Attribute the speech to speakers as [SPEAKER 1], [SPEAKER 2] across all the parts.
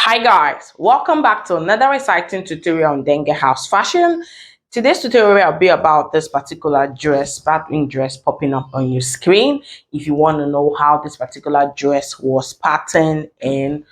[SPEAKER 1] Hi guys, welcome back to another exciting tutorial on dengue house fashion. Today's tutorial will be about this particular dress, bathroom dress popping up on your screen. If you want to know how this particular dress was patterned and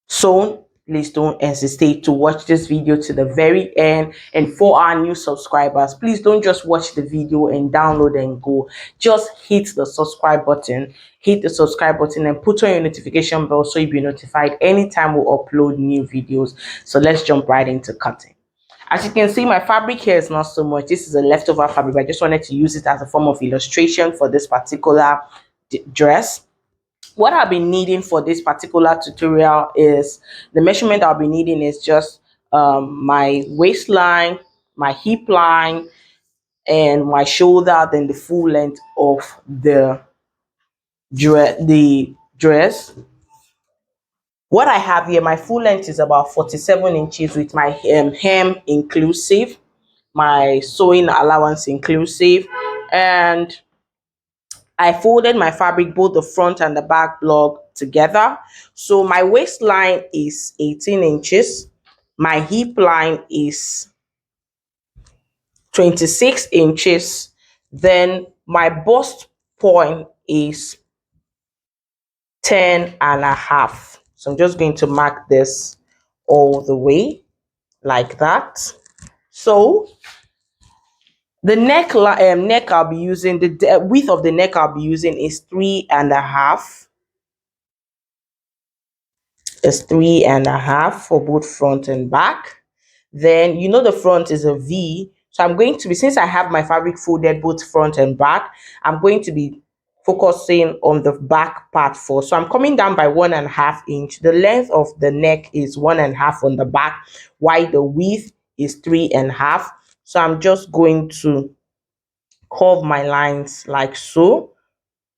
[SPEAKER 1] sewn, please don't hesitate to watch this video to the very end. And for our new subscribers, please don't just watch the video and download and go. Just hit the subscribe button, and put on your notification bell so you'll be notified anytime we upload new videos. So let's jump right into cutting. As you can see, my fabric here is not so much. This is a leftover fabric. I just wanted to use it as a form of illustration for this particular dress. What I'll be needing for this particular tutorial is the measurement I'll be needing is just my waistline, my hip line, and my shoulder, then the full length of the dress. What I have here, my full length is about 47 inches with my hem inclusive, my sewing allowance inclusive, and I folded my fabric, both the front and the back block together. So my waistline is 18 inches. My hip line is 26 inches. Then my bust point is 10.5. So I'm just going to mark this all the way like that. So the neck I'll be using, the width of the neck I'll be using is 3.5. It's 3.5 for both front and back. Then you know the front is a V. So I'm going to be, since I have my fabric folded both front and back, I'm going to be focusing on the back part first. So I'm coming down by 1.5 inch. The length of the neck is 1.5 on the back, while the width is 3.5. So I'm just going to curve my lines like so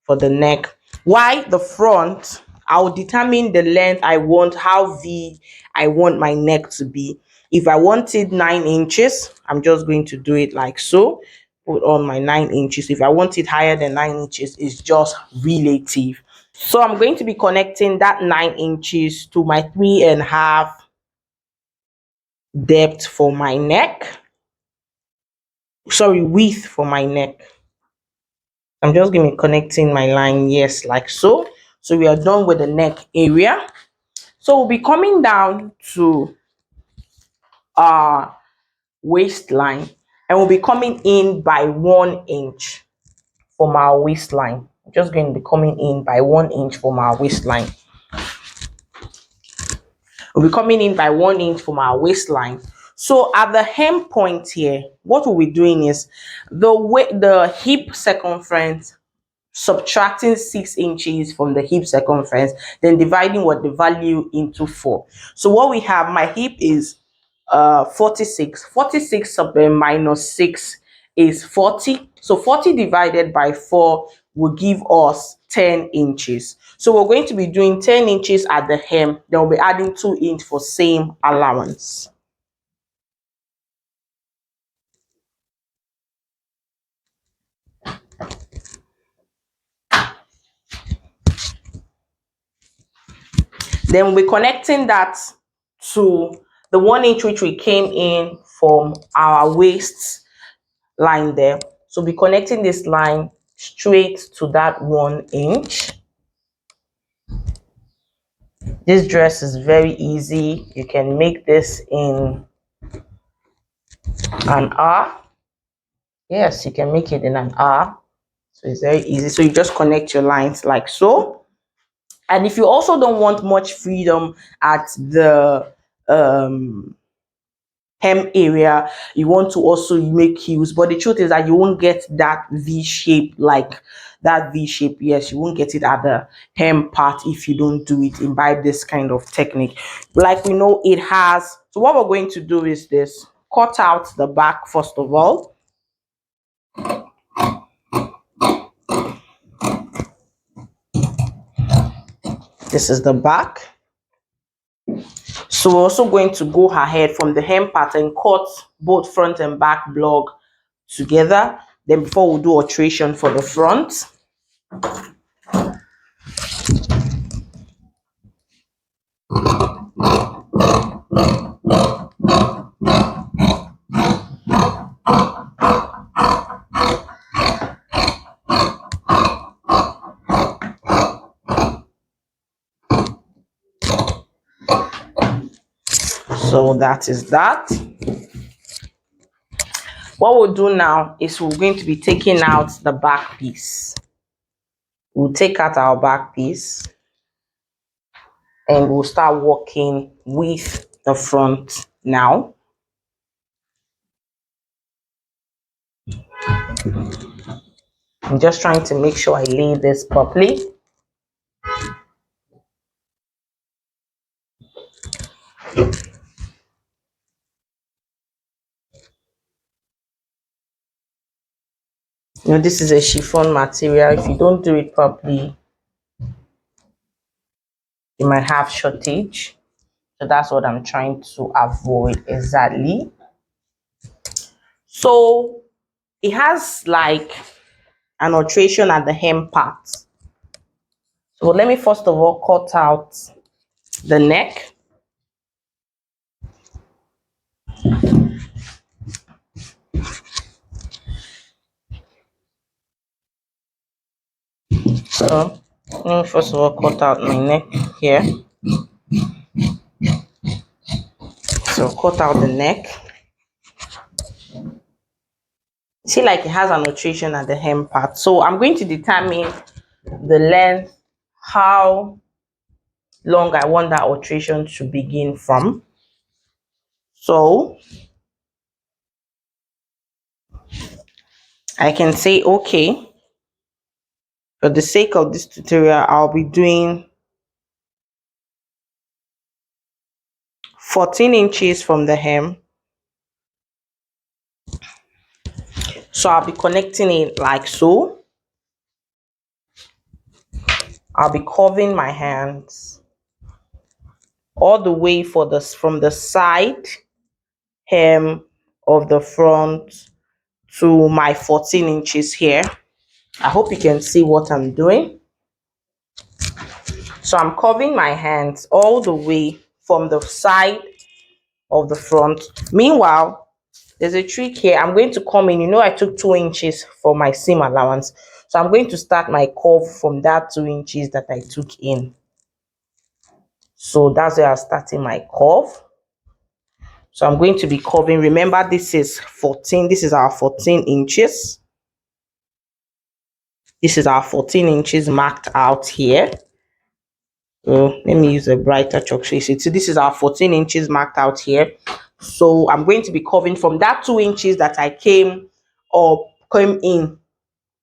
[SPEAKER 1] for the neck. While the front, I'll determine the length I want, how V I want my neck to be. If I wanted 9 inches, I'm just going to do it like so. Put on my 9 inches. If I want it higher than 9 inches, it's just relative. So I'm going to be connecting that 9 inches to my 3.5 depth for my neck. Sorry, width for my neck. I'm just going to be connecting my line, yes, like so. So we are done with the neck area. So we'll be coming down to our waistline, and we'll be coming in by 1 inch from our waistline. I'm just going to be coming in by 1 inch from our waistline. We'll be coming in by 1 inch from our waistline. So at the hem point here, what we'll be doing is the hip circumference, subtracting 6 inches from the hip circumference, then dividing what the value into 4. So what we have, my hip is 46 minus 6 is 40. So 40 divided by 4 will give us 10 inches. So we're going to be doing 10 inches at the hem, then we'll be adding 2 inches for same allowance. Then we'll be connecting that to the 1 inch which we came in from our waist line there. So we'll be connecting this line straight to that 1 inch. This dress is very easy. You can make this in an hour. Yes, you can make it in an hour. So it's very easy. So you just connect your lines like so. And if you also don't want much freedom at the hem area, you want to also make heels, but the truth is that you won't get that V shape, like that V shape. Yes, you won't get it at the hem part if you don't do it, imbibe this kind of technique. Like we know it has. So what we're going to do is this: cut out the back first of all. This is the back. So we're also going to go ahead from the hem part and cut both front and back block together. Then before we do alteration for the front. So that is that. What we'll do now is we're going to be taking out the back piece. We'll take out our back piece and we'll start working with the front now. I'm just trying to make sure I lay this properly. You know, this is a chiffon material. If you don't do it properly, you might have shortage. So that's what I'm trying to avoid exactly. So it has like an alteration at the hem part. So let me first of all cut out the neck. So let me first of all cut out my neck here. So cut out the neck. See, like it has an alteration at the hem part. So I'm going to determine the length, how long I want that alteration to begin from. So I can say, okay, for the sake of this tutorial, I'll be doing 14 inches from the hem. So I'll be connecting it like so. I'll be curving my hands all the way for this from the side hem of the front to my 14 inches here. I hope you can see what I'm doing. So I'm curving my hands all the way from the side of the front. Meanwhile, there's a trick here. I'm going to come in. You know, I took 2 inches for my seam allowance. So I'm going to start my curve from that 2 inches that I took in. So that's where I'm starting my curve. So I'm going to be curving. Remember, this is 14. This is our 14 inches. This is our 14 inches marked out here. So let me use a brighter chalk so you see. So this is our 14 inches marked out here. So I'm going to be curving from that 2 inches that I came in.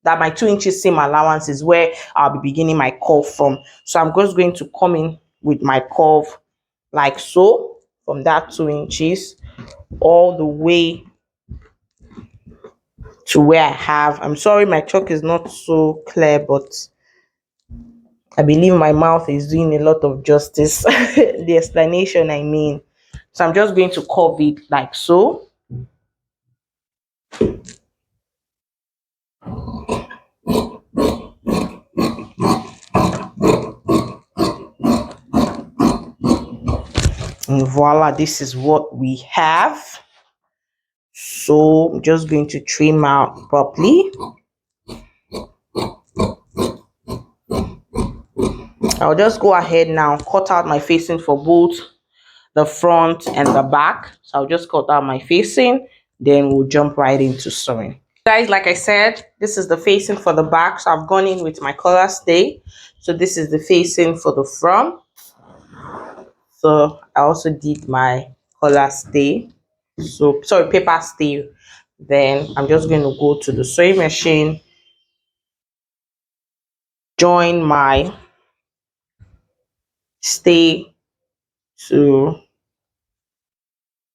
[SPEAKER 1] That my 2 inches seam allowance is where I'll be beginning my curve from. So I'm just going to come in with my curve like so from that 2 inches all the way to where I have. I'm sorry, my chalk is not so clear, but I believe my mouth is doing a lot of justice. The explanation, I mean. So I'm just going to curve it like so. And voila, this is what we have. So I'm just going to trim out properly. I'll just go ahead now, cut out my facing for both the front and the back. So I'll just cut out my facing, then we'll jump right into sewing. Guys, like I said, this is the facing for the back. So I've gone in with my color stay. So this is the facing for the front. So I also did my color stay. So sorry, paper stay. Then I'm just going to go to the sewing machine, join my stay to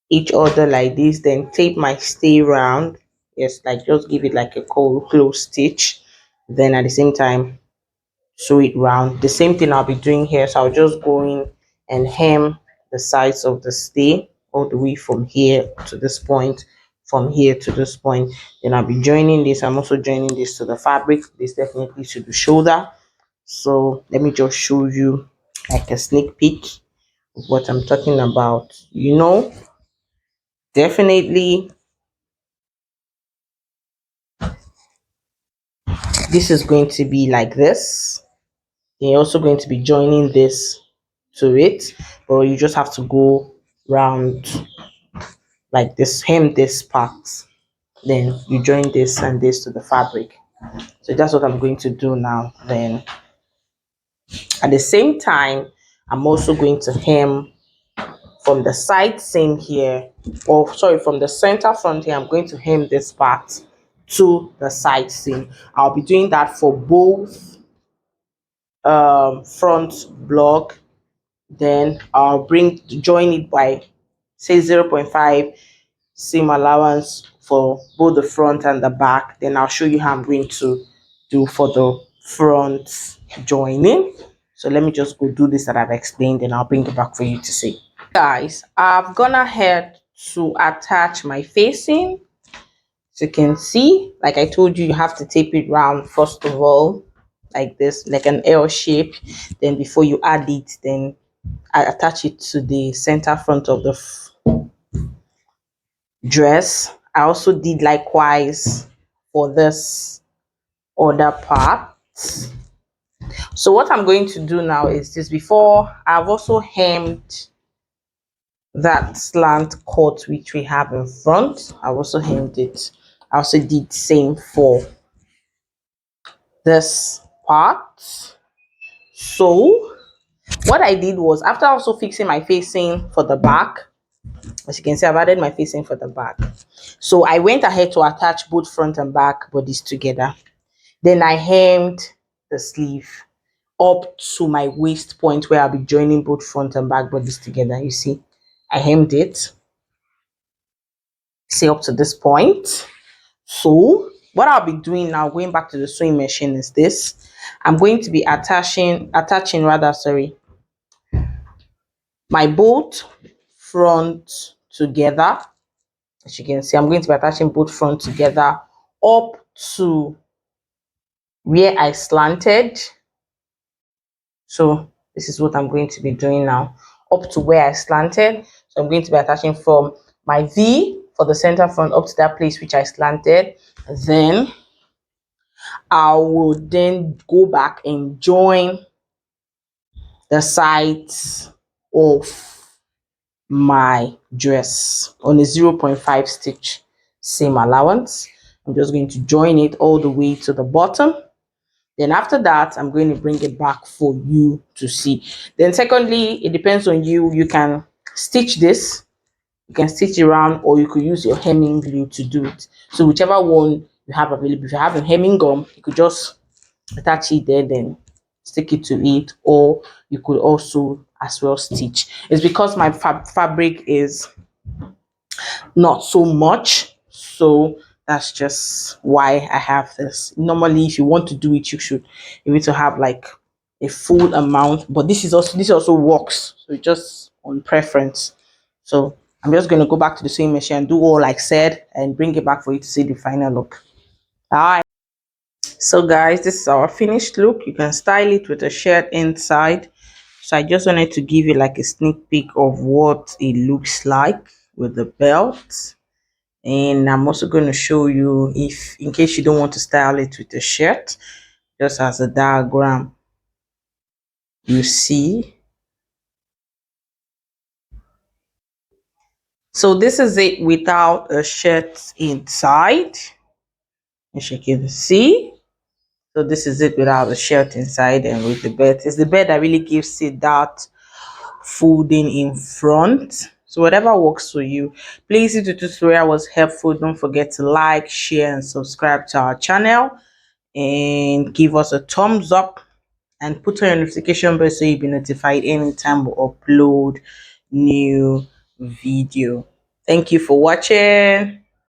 [SPEAKER 1] each other like this, then tape my stay round. Yes, like just give it like a close stitch, then at the same time sew it round. The same thing I'll be doing here. So I'll just go in and hem the sides of the stay all the way from here to this point, from here to this point. Then I'll be joining this. I'm also joining this to the fabric, this definitely to the shoulder. So let me just show you like a sneak peek of what I'm talking about. You know, definitely this is going to be like this. You're also going to be joining this to it, but you just have to go round like this, hem this part, then you join this and this to the fabric. So that's what I'm going to do now. Then at the same time, I'm also going to hem from the side seam here, or sorry, from the center front here. I'm going to hem this part to the side seam. I'll be doing that for both front block. Then I'll join it by say 0.5 seam allowance for both the front and the back. Then I'll show you how I'm going to do for the front joining. So let me just go do this that I've explained, and I'll bring it back for you to see. Guys, I've gone ahead to attach my facing. So you can see, like I told you, you have to tape it round first of all, like this, like an L shape. Then before you add it, then I attach it to the center front of the dress. I also did likewise for this other part. So what I'm going to do now is this. Before, I've also hemmed that slant cut which we have in front. I also hemmed it. I also did same for this part. So what I did was, after also fixing my facing for the back, as you can see, I've added my facing for the back. So I went ahead to attach both front and back bodies together. Then I hemmed the sleeve up to my waist point where I'll be joining both front and back bodies together. You see, I hemmed it, say up to this point. So what I'll be doing now, going back to the sewing machine, is this. I'm going to be attaching rather, sorry, my both front together. As you can see, I'm going to be attaching both front together up to where I slanted. So this is what I'm going to be doing now, up to where I slanted. So I'm going to be attaching from my V for the center front up to that place which I slanted. Then I will then go back and join the sides of my dress on a 0.5 stitch seam allowance. I'm just going to join it all the way to the bottom. Then after that, I'm going to bring it back for you to see. Then secondly, it depends on you. You can stitch this, you can stitch it around, or you could use your hemming glue to do it. So whichever one you have available. If you have a hemming gum, you could just attach it there, then stick it to it, or you could also as well stitch. It's because my fabric is not so much, so that's just why I have this. Normally, if you want to do it, you need to have like a full amount, but this also works, so it's just on preference. So I'm just going to go back to the sewing machine and do all like said, and bring it back for you to see the final look. All right. So guys, this is our finished look. You can style it with a shirt inside. So I just wanted to give you like a sneak peek of what it looks like with the belt. And I'm also going to show you, if in case you don't want to style it with a shirt, just as a diagram, you see. So this is it without a shirt inside, as you can see. So this is it without a shirt inside, and with the belt. It's the belt that really gives it that folding in front. So whatever works for you. Please, if the tutorial was helpful, don't forget to like, share, and subscribe to our channel, and give us a thumbs up, and put on your notification bell so you'll be notified anytime we upload new video. Thank you for watching.